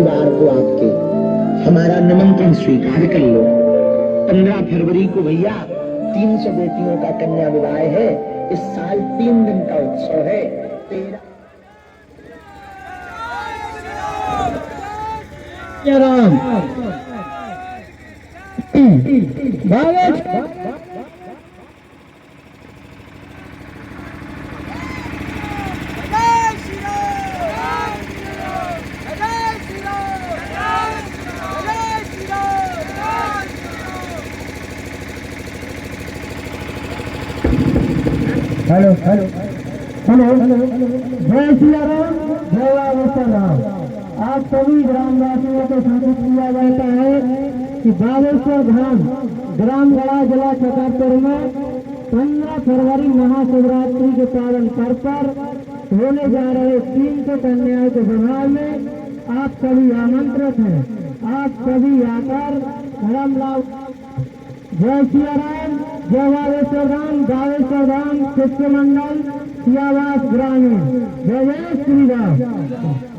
परिवार को आपके हमारा निमंत्रण स्वीकार कर लो। 15 फरवरी को भैया 300 बेटियों का कन्या विवाह है। इस साल 3 दिन का उत्सव है। 13 Ram Bharat hello hello hello जय श्री राम, जय राम। आज सभी ग्रामवासियों को सूचित किया जाता है कि बागेश्वर धाम ग्रामगढ़ा जिला छतरपुर में 15 फरवरी महाशिवरात्रि के पावन पर्व पर होने जा रहे 300 कन्याओं के विवाह में आप सभी आमंत्रित हैं। आप सभी आकर धर्म लाभ। जय श्री राम, जय बागेश्वर धाम शिष्य मंडल सियावास ग्रामीण। जय जय श्री राम।